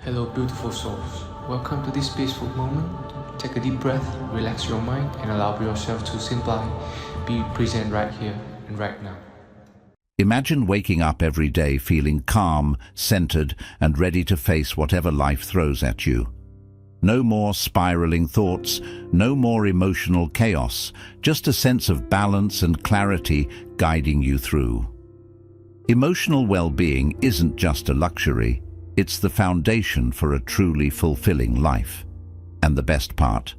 Hello, beautiful souls. Welcome to this peaceful moment. Take a deep breath, relax your mind, and allow yourself to simply be present right here and right now. Imagine waking up every day feeling calm, centered, and ready to face whatever life throws at you. No more spiraling thoughts, no more emotional chaos, just a sense of balance and clarity guiding you through. Emotional well-being isn't just a luxury, it's the foundation for a truly fulfilling life. And the best part?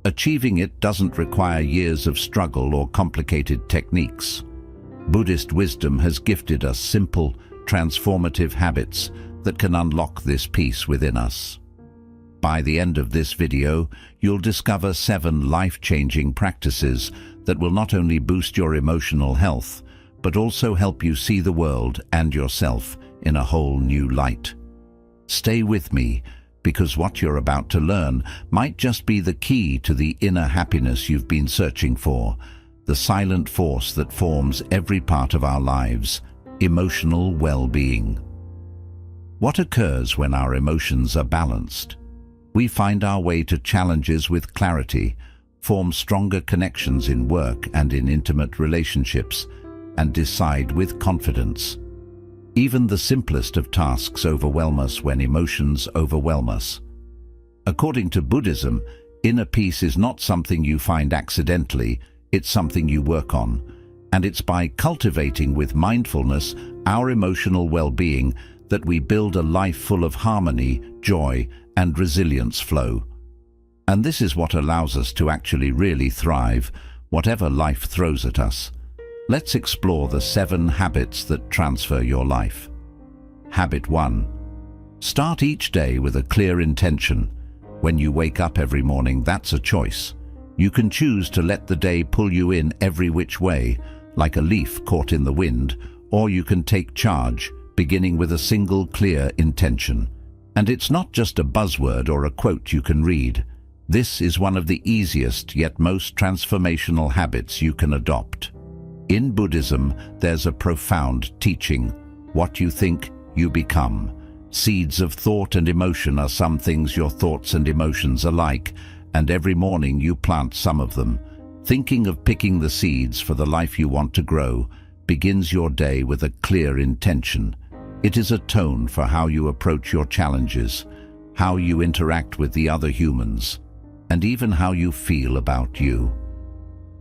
Achieving it doesn't require years of struggle or complicated techniques. Buddhist wisdom has gifted us simple, transformative habits that can unlock this peace within us. By the end of this video, you'll discover 7 life-changing practices that will not only boost your emotional health, but also help you see the world and yourself in a whole new light. Stay with me, because what you're about to learn might just be the key to the inner happiness you've been searching for, the silent force that forms every part of our lives, emotional well-being. What occurs when our emotions are balanced? We find our way to challenges with clarity, form stronger connections in work and in intimate relationships, and decide with confidence. Even the simplest of tasks overwhelm us when emotions overwhelm us. According to Buddhism, inner peace is not something you find accidentally, it's something you work on. And it's by cultivating with mindfulness our emotional well-being that we build a life full of harmony, joy, and resilience flow. And this is what allows us to actually really thrive, whatever life throws at us. Let's explore the 7 habits that transfer your life. Habit 1. Start each day with a clear intention. When you wake up every morning, that's a choice. You can choose to let the day pull you in every which way, like a leaf caught in the wind, or you can take charge, beginning with a single clear intention. And it's not just a buzzword or a quote you can read. This is one of the easiest yet most transformational habits you can adopt. In Buddhism, there's a profound teaching. What you think, you become. Seeds of thought and emotion are some things your thoughts and emotions are like, and every morning you plant some of them. Thinking of picking the seeds for the life you want to grow begins your day with a clear intention. It is a tone for how you approach your challenges, how you interact with the other humans, and even how you feel about you.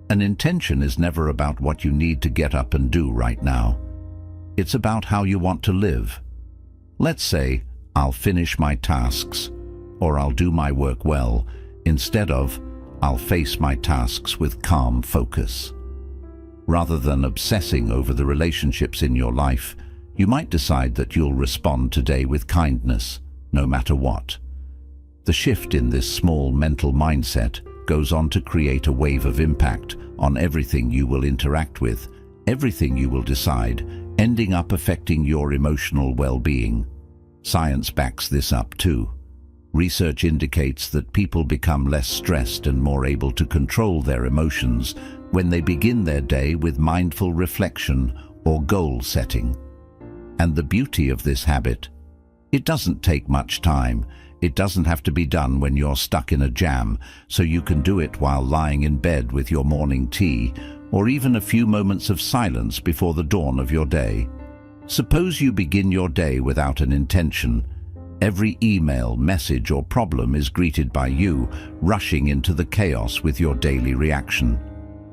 An intention is never about what you need to get up and do right now. It's about how you want to live. Let's say, I'll finish my tasks, or I'll do my work well, instead of, I'll face my tasks with calm focus. Rather than obsessing over the relationships in your life, you might decide that you'll respond today with kindness, no matter what. The shift in this small mental mindset goes on to create a wave of impact on everything you will interact with, everything you will decide, ending up affecting your emotional well-being. Science backs this up too. Research indicates that people become less stressed and more able to control their emotions when they begin their day with mindful reflection or goal setting. And the beauty of this habit, it doesn't take much time. It doesn't have to be done when you're stuck in a jam, so you can do it while lying in bed with your morning tea, or even a few moments of silence before the dawn of your day. Suppose you begin your day without an intention. Every email, message, or problem is greeted by you rushing into the chaos with your daily reaction.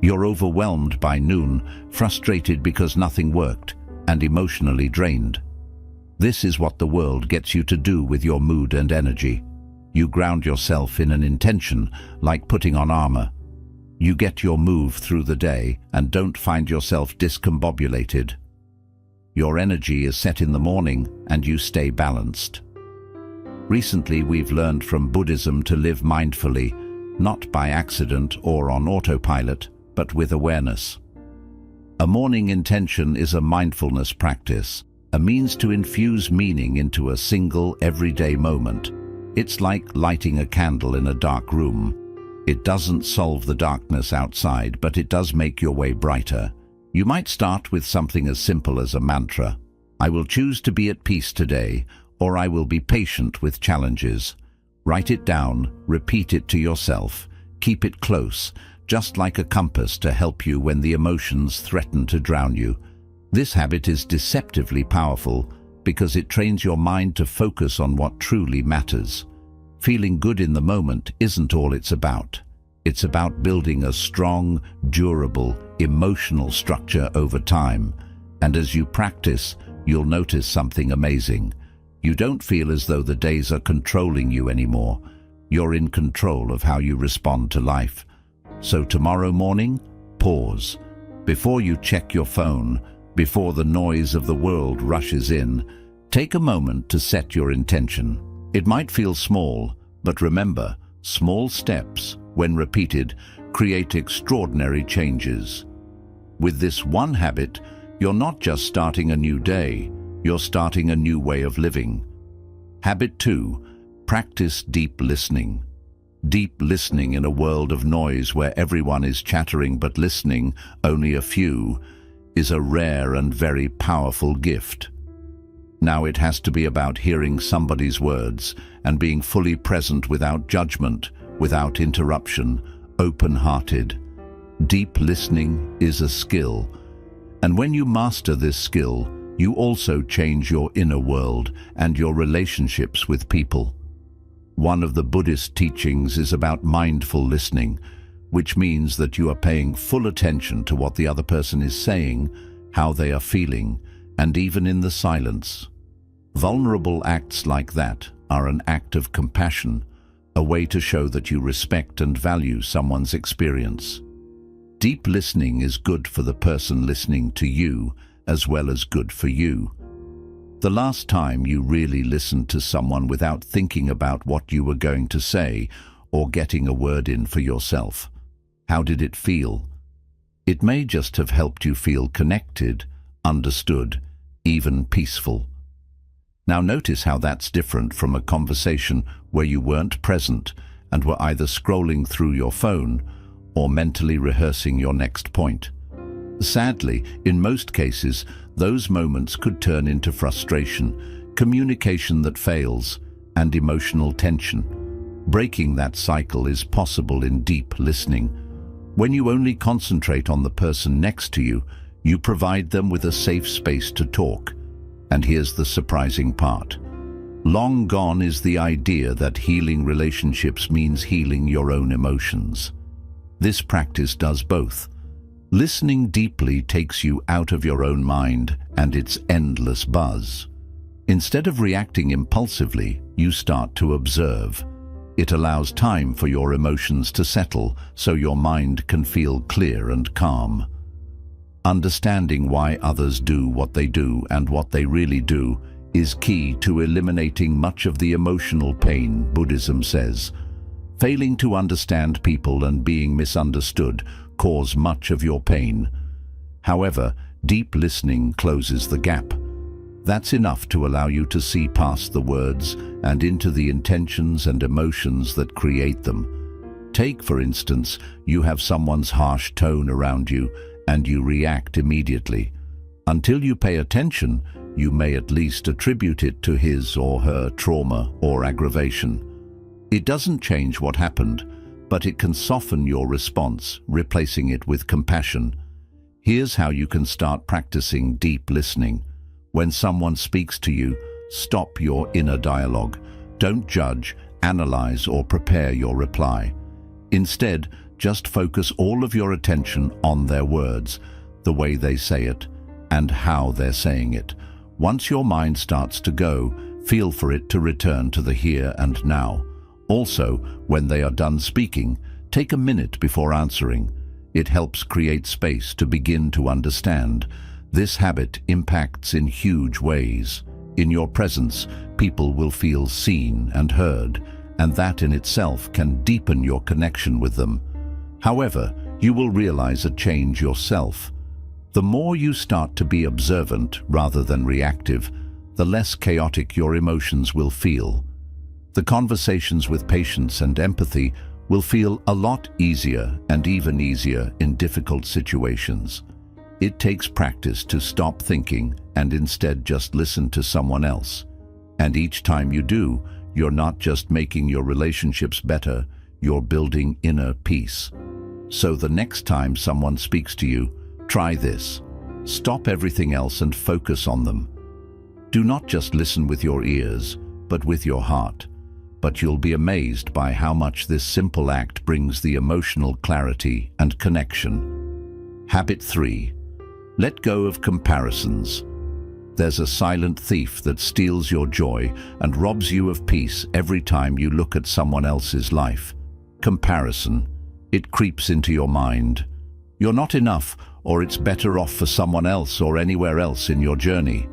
You're overwhelmed by noon, frustrated because nothing worked, and emotionally drained. This is what the world gets you to do with your mood and energy. You ground yourself in an intention, like putting on armor. You get your move through the day and don't find yourself discombobulated. Your energy is set in the morning and you stay balanced. Recently, we've learned from Buddhism to live mindfully, not by accident or on autopilot, but with awareness. A morning intention is a mindfulness practice, a means to infuse meaning into a single, everyday moment. It's like lighting a candle in a dark room. It doesn't solve the darkness outside, but it does make your way brighter. You might start with something as simple as a mantra. I will choose to be at peace today, or I will be patient with challenges. Write it down, repeat it to yourself, keep it close, just like a compass to help you when the emotions threaten to drown you. This habit is deceptively powerful because it trains your mind to focus on what truly matters. Feeling good in the moment isn't all it's about. It's about building a strong, durable, emotional structure over time. And as you practice, you'll notice something amazing. You don't feel as though the days are controlling you anymore. You're in control of how you respond to life. So tomorrow morning, pause. Before you check your phone, before the noise of the world rushes in, take a moment to set your intention. It might feel small, but remember, small steps, when repeated, create extraordinary changes. With this one habit, you're not just starting a new day, you're starting a new way of living. Habit 2. Practice deep listening. Deep listening in a world of noise where everyone is chattering but listening, only a few, is a rare and very powerful gift. Now it has to be about hearing somebody's words and being fully present without judgment, without interruption, open-hearted. Deep listening is a skill, and when you master this skill, you also change your inner world and your relationships with people. One of the Buddhist teachings is about mindful listening, which means that you are paying full attention to what the other person is saying, how they are feeling, and even in the silence. Vulnerable acts like that are an act of compassion, a way to show that you respect and value someone's experience. Deep listening is good for the person listening to you, as well as good for you. The last time you really listened to someone without thinking about what you were going to say or getting a word in for yourself, how did it feel? It may just have helped you feel connected, understood, even peaceful. Now notice how that's different from a conversation where you weren't present and were either scrolling through your phone or mentally rehearsing your next point. Sadly, in most cases, those moments could turn into frustration, communication that fails, and emotional tension. Breaking that cycle is possible in deep listening. When you only concentrate on the person next to you, you provide them with a safe space to talk. And here's the surprising part. Long gone is the idea that healing relationships means healing your own emotions. This practice does both. Listening deeply takes you out of your own mind and its endless buzz. Instead of reacting impulsively, you start to observe. It allows time for your emotions to settle so your mind can feel clear and calm. Understanding why others do what they do and what they really do is key to eliminating much of the emotional pain, Buddhism says. Failing to understand people and being misunderstood cause much of your pain. However, deep listening closes the gap. That's enough to allow you to see past the words and into the intentions and emotions that create them. Take, for instance, you have someone's harsh tone around you and you react immediately. Until you pay attention, you may at least attribute it to his or her trauma or aggravation. It doesn't change what happened, but it can soften your response, replacing it with compassion. Here's how you can start practicing deep listening. When someone speaks to you, stop your inner dialogue. Don't judge, analyze, or prepare your reply. Instead, just focus all of your attention on their words, the way they say it, and how they're saying it. Once your mind starts to go, feel for it to return to the here and now. Also, when they are done speaking, take a minute before answering. It helps create space to begin to understand. This habit impacts in huge ways. In your presence, people will feel seen and heard, and that in itself can deepen your connection with them. However, you will realize a change yourself. The more you start to be observant rather than reactive, the less chaotic your emotions will feel. The conversations with patience and empathy will feel a lot easier and even easier in difficult situations. It takes practice to stop thinking and instead just listen to someone else. And each time you do, you're not just making your relationships better, you're building inner peace. So the next time someone speaks to you, try this. Stop everything else and focus on them. Do not just listen with your ears, but with your heart. But you'll be amazed by how much this simple act brings the emotional clarity and connection. Habit 3. Let go of comparisons. There's a silent thief that steals your joy and robs you of peace every time you look at someone else's life. Comparison. It creeps into your mind. You're not enough, or it's better off for someone else or anywhere else in your journey.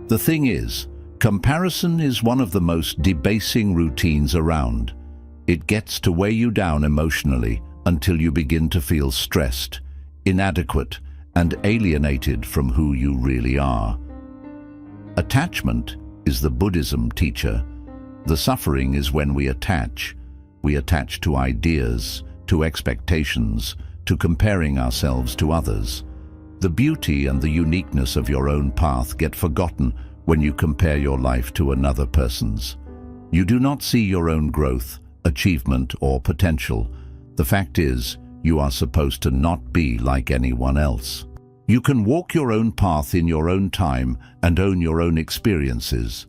The thing is, comparison is one of the most debasing routines around. It gets to weigh you down emotionally until you begin to feel stressed, inadequate, and alienated from who you really are. Attachment is the Buddhism teacher. The suffering is when we attach. We attach to ideas, to expectations, to comparing ourselves to others. The beauty and the uniqueness of your own path get forgotten when you compare your life to another person's. You do not see your own growth, achievement, or potential. The fact is, you are supposed to not be like anyone else. You can walk your own path in your own time and own your own experiences.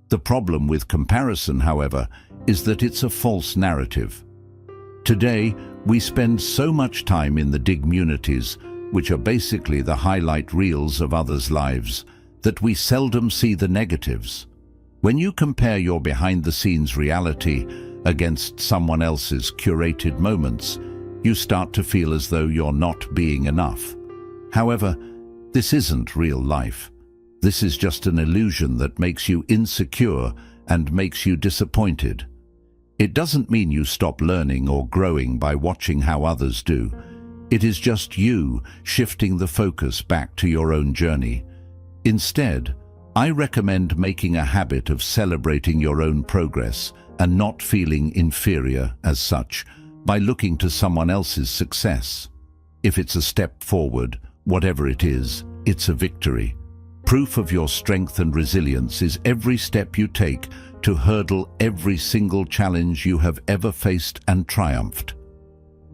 The problem with comparison, however, is that it's a false narrative. Today, we spend so much time in the digmunities, which are basically the highlight reels of others' lives, that we seldom see the negatives. When you compare your behind-the-scenes reality against someone else's curated moments, you start to feel as though you're not being enough. However, this isn't real life. This is just an illusion that makes you insecure and makes you disappointed. It doesn't mean you stop learning or growing by watching how others do. It is just you shifting the focus back to your own journey. Instead, I recommend making a habit of celebrating your own progress and not feeling inferior as such by looking to someone else's success. If it's a step forward, whatever it is, it's a victory. Proof of your strength and resilience is every step you take to hurdle every single challenge you have ever faced and triumphed.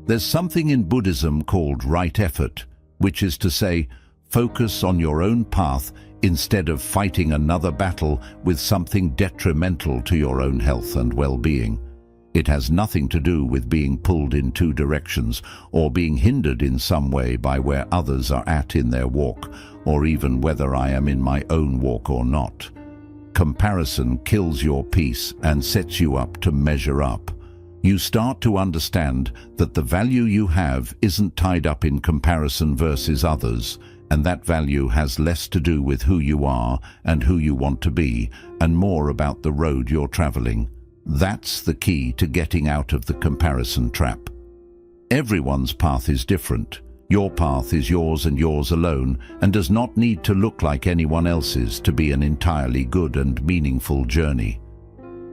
There's something in Buddhism called right effort, which is to say, focus on your own path instead of fighting another battle with something detrimental to your own health and well-being. It has nothing to do with being pulled in two directions or being hindered in some way by where others are at in their walk, or even whether I am in my own walk or not. Comparison kills your peace and sets you up to measure up. You start to understand that the value you have isn't tied up in comparison versus others, and that value has less to do with who you are and who you want to be, and more about the road you're traveling. That's the key to getting out of the comparison trap. Everyone's path is different. Your path is yours and yours alone, and does not need to look like anyone else's to be an entirely good and meaningful journey.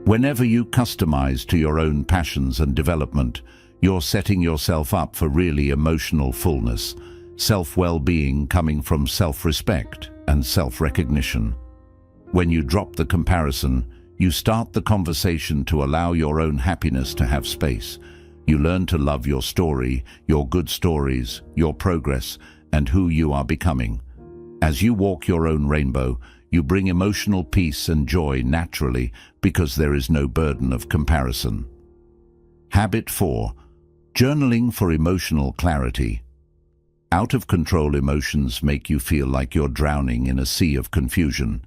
Whenever you customize to your own passions and development, you're setting yourself up for really emotional fullness, self-well-being coming from self-respect and self-recognition. When you drop the comparison, you start the conversation to allow your own happiness to have space. You learn to love your story, your good stories, your progress, and who you are becoming. As you walk your own rainbow, you bring emotional peace and joy naturally because there is no burden of comparison. Habit 4. Journaling for emotional clarity. Out-of-control emotions make you feel like you're drowning in a sea of confusion.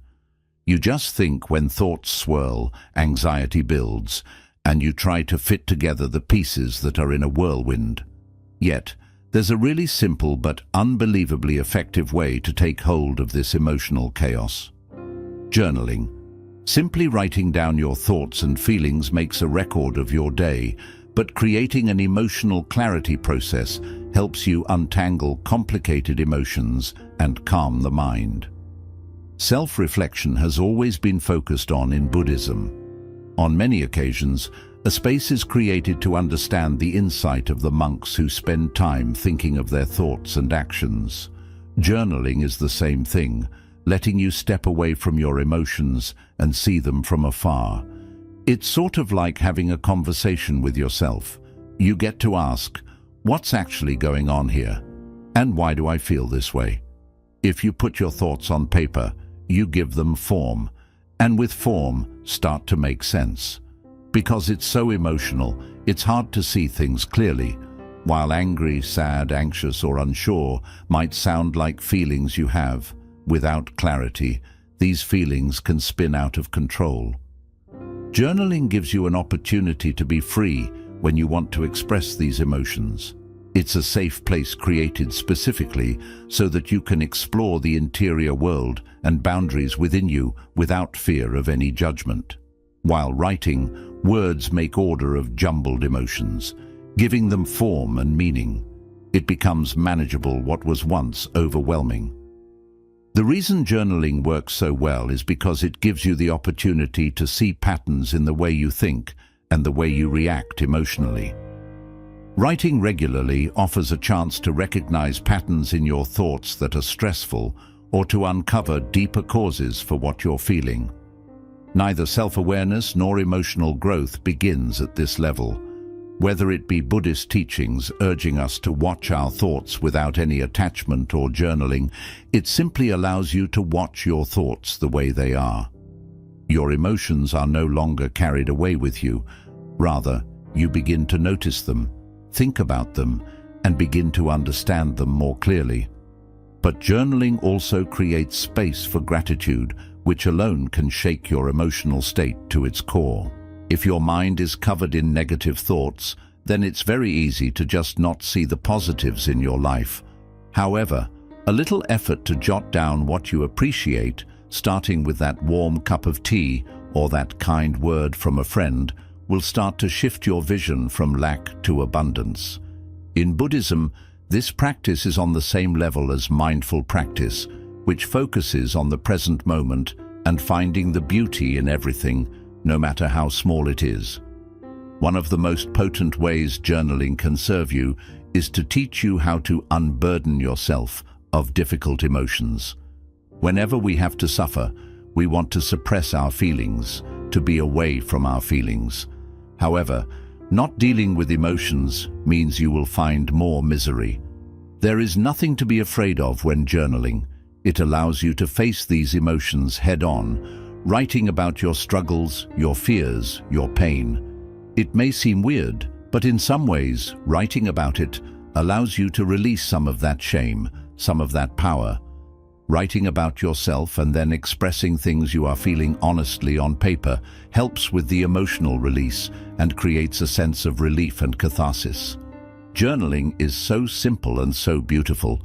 You just think when thoughts swirl, anxiety builds, and you try to fit together the pieces that are in a whirlwind. Yet, there's a really simple but unbelievably effective way to take hold of this emotional chaos. Journaling. Simply writing down your thoughts and feelings makes a record of your day, but creating an emotional clarity process helps you untangle complicated emotions and calm the mind. Self-reflection has always been focused on in Buddhism. On many occasions, a space is created to understand the insight of the monks who spend time thinking of their thoughts and actions. Journaling is the same thing, letting you step away from your emotions and see them from afar. It's sort of like having a conversation with yourself. You get to ask, what's actually going on here? And why do I feel this way? If you put your thoughts on paper, you give them form, and with form, start to make sense. Because it's so emotional, it's hard to see things clearly. While angry, sad, anxious, or unsure might sound like feelings you have, without clarity, these feelings can spin out of control. Journaling gives you an opportunity to be free when you want to express these emotions. It's a safe place created specifically so that you can explore the interior world and boundaries within you without fear of any judgment. While writing, words make order of jumbled emotions, giving them form and meaning. It becomes manageable what was once overwhelming. The reason journaling works so well is because it gives you the opportunity to see patterns in the way you think and the way you react emotionally. Writing regularly offers a chance to recognize patterns in your thoughts that are stressful or to uncover deeper causes for what you're feeling. Neither self-awareness nor emotional growth begins at this level. Whether it be Buddhist teachings urging us to watch our thoughts without any attachment or journaling, it simply allows you to watch your thoughts the way they are. Your emotions are no longer carried away with you. Rather, you begin to notice them, think about them, and begin to understand them more clearly. But journaling also creates space for gratitude, which alone can shake your emotional state to its core. If your mind is covered in negative thoughts, then it's very easy to just not see the positives in your life. However, a little effort to jot down what you appreciate, starting with that warm cup of tea or that kind word from a friend, will start to shift your vision from lack to abundance. In Buddhism, this practice is on the same level as mindful practice, which focuses on the present moment and finding the beauty in everything, no matter how small it is. One of the most potent ways journaling can serve you is to teach you how to unburden yourself of difficult emotions. Whenever we have to suffer, we want to suppress our feelings, to be away from our feelings. However, not dealing with emotions means you will find more misery. There is nothing to be afraid of when journaling. It allows you to face these emotions head-on, writing about your struggles, your fears, your pain. It may seem weird, but in some ways, writing about it allows you to release some of that shame, some of that power. Writing about yourself and then expressing things you are feeling honestly on paper helps with the emotional release and creates a sense of relief and catharsis. Journaling is so simple and so beautiful.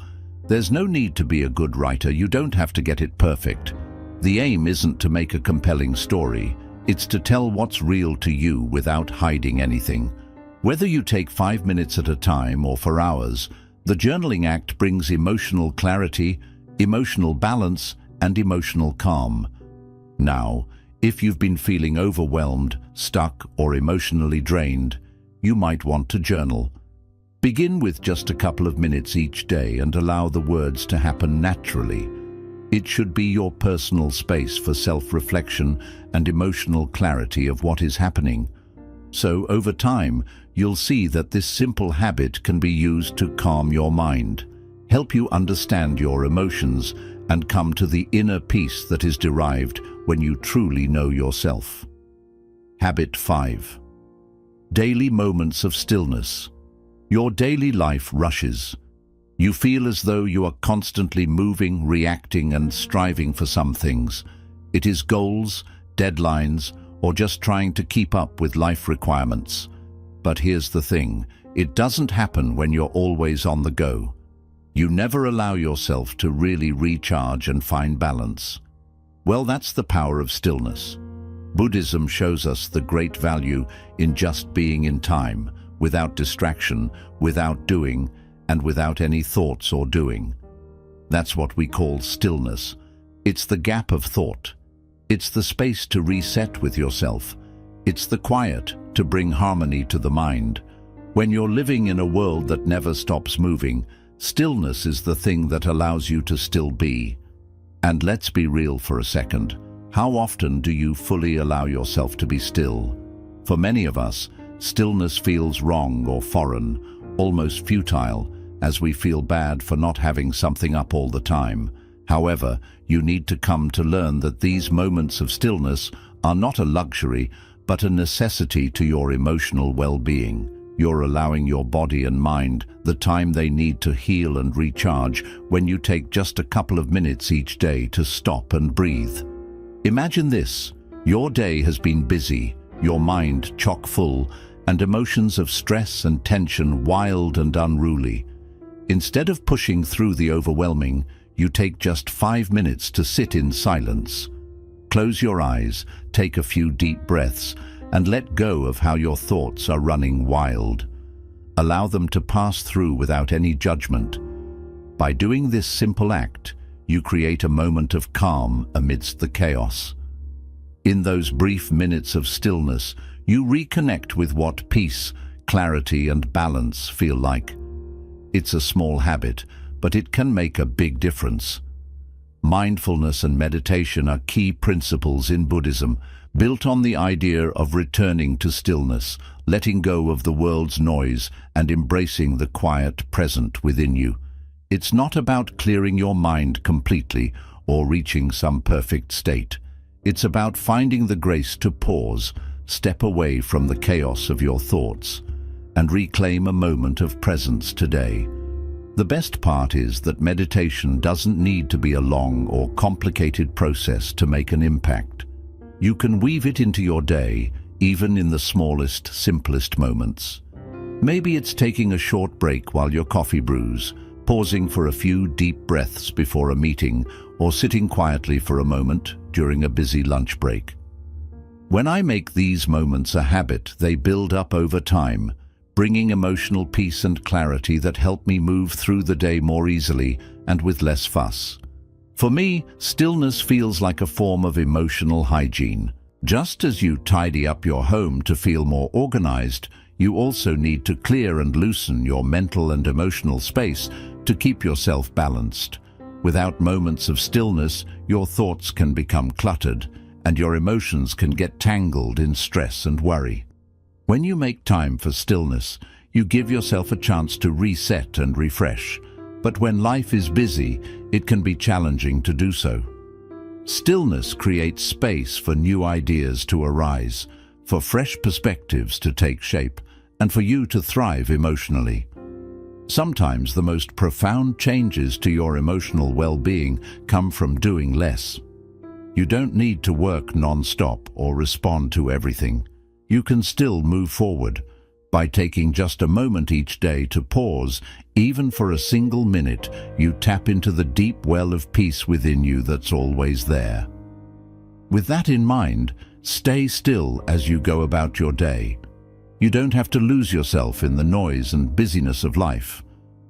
There's no need to be a good writer. You don't have to get it perfect. The aim isn't to make a compelling story, it's to tell what's real to you without hiding anything. Whether you take 5 minutes at a time or for hours, the journaling act brings emotional clarity, emotional balance, and emotional calm. Now, if you've been feeling overwhelmed, stuck, or emotionally drained, you might want to journal. Begin with just a couple of minutes each day and allow the words to happen naturally. It should be your personal space for self-reflection and emotional clarity of what is happening. So, over time, you'll see that this simple habit can be used to calm your mind, help you understand your emotions, and come to the inner peace that is derived when you truly know yourself. Habit 5. Daily moments of stillness. Your daily life rushes. You feel as though you are constantly moving, reacting, and striving for some things. It is goals, deadlines, or just trying to keep up with life requirements. But here's the thing, it doesn't happen when you're always on the go. You never allow yourself to really recharge and find balance. Well, that's the power of stillness. Buddhism shows us the great value in just being in time, without distraction, without doing, and without any thoughts or doing. That's what we call stillness. It's the gap of thought. It's the space to reset with yourself. It's the quiet to bring harmony to the mind. When you're living in a world that never stops moving, stillness is the thing that allows you to still be. And let's be real for a second. How often do you fully allow yourself to be still? For many of us, stillness feels wrong or foreign, almost futile, as we feel bad for not having something up all the time. However, you need to come to learn that these moments of stillness are not a luxury, but a necessity to your emotional well-being. You're allowing your body and mind the time they need to heal and recharge when you take just a couple of minutes each day to stop and breathe. Imagine this. Your day has been busy, your mind chock full, and emotions of stress and tension wild and unruly. Instead of pushing through the overwhelming, you take just 5 minutes to sit in silence. Close your eyes, take a few deep breaths, and let go of how your thoughts are running wild. Allow them to pass through without any judgment. By doing this simple act, you create a moment of calm amidst the chaos. In those brief minutes of stillness, you reconnect with what peace, clarity, and balance feel like. It's a small habit, but it can make a big difference. Mindfulness and meditation are key principles in Buddhism, built on the idea of returning to stillness, letting go of the world's noise, and embracing the quiet present within you. It's not about clearing your mind completely or reaching some perfect state. It's about finding the grace to pause, step away from the chaos of your thoughts, and reclaim a moment of presence today. The best part is that meditation doesn't need to be a long or complicated process to make an impact. You can weave it into your day, even in the smallest, simplest moments. Maybe it's taking a short break while your coffee brews, pausing for a few deep breaths before a meeting, or sitting quietly for a moment during a busy lunch break. When I make these moments a habit, they build up over time, bringing emotional peace and clarity that help me move through the day more easily and with less fuss. For me, stillness feels like a form of emotional hygiene. Just as you tidy up your home to feel more organized, you also need to clear and loosen your mental and emotional space to keep yourself balanced. Without moments of stillness, your thoughts can become cluttered, and your emotions can get tangled in stress and worry. When you make time for stillness, you give yourself a chance to reset and refresh. But when life is busy, it can be challenging to do so. Stillness creates space for new ideas to arise, for fresh perspectives to take shape, and for you to thrive emotionally. Sometimes the most profound changes to your emotional well-being come from doing less. You don't need to work non-stop or respond to everything. You can still move forward by taking just a moment each day to pause. Even for a single minute, you tap into the deep well of peace within you that's always there. With that in mind, stay still as you go about your day. You don't have to lose yourself in the noise and busyness of life.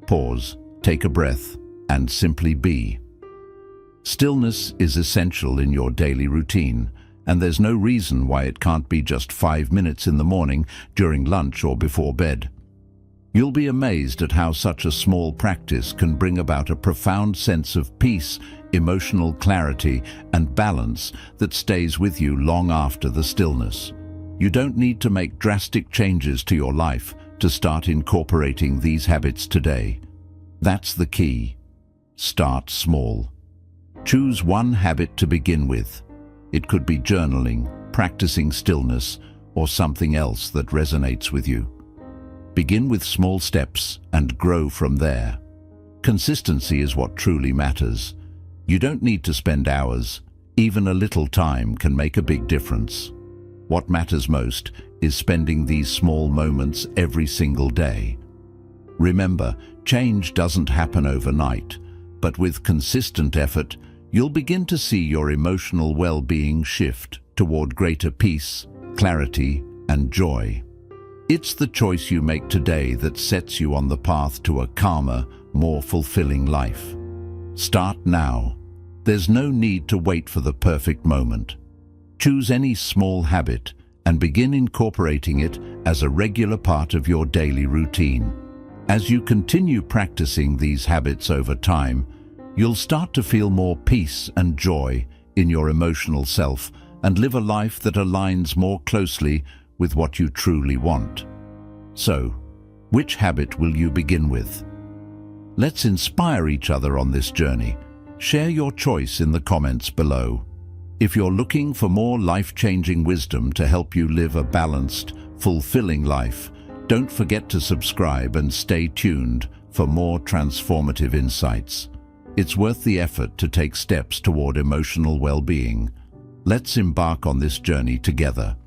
Pause, take a breath, and simply be. Stillness is essential in your daily routine, and there's no reason why it can't be just 5 minutes in the morning, during lunch, or before bed. You'll be amazed at how such a small practice can bring about a profound sense of peace, emotional clarity, and balance that stays with you long after the stillness. You don't need to make drastic changes to your life to start incorporating these habits today. That's the key. Start small. Choose one habit to begin with. It could be journaling, practicing stillness, or something else that resonates with you. Begin with small steps and grow from there. Consistency is what truly matters. You don't need to spend hours. Even a little time can make a big difference. What matters most is spending these small moments every single day. Remember, change doesn't happen overnight, but with consistent effort, you'll begin to see your emotional well-being shift toward greater peace, clarity, and joy. It's the choice you make today that sets you on the path to a calmer, more fulfilling life. Start now. There's no need to wait for the perfect moment. Choose any small habit and begin incorporating it as a regular part of your daily routine. As you continue practicing these habits over time, You'll start to feel more peace and joy in your emotional self and live a life that aligns more closely with what you truly want. So, which habit will you begin with? Let's inspire each other on this journey. Share your choice in the comments below. If you're looking for more life-changing wisdom to help you live a balanced, fulfilling life, don't forget to subscribe and stay tuned for more transformative insights. It's worth the effort to take steps toward emotional well-being. Let's embark on this journey together.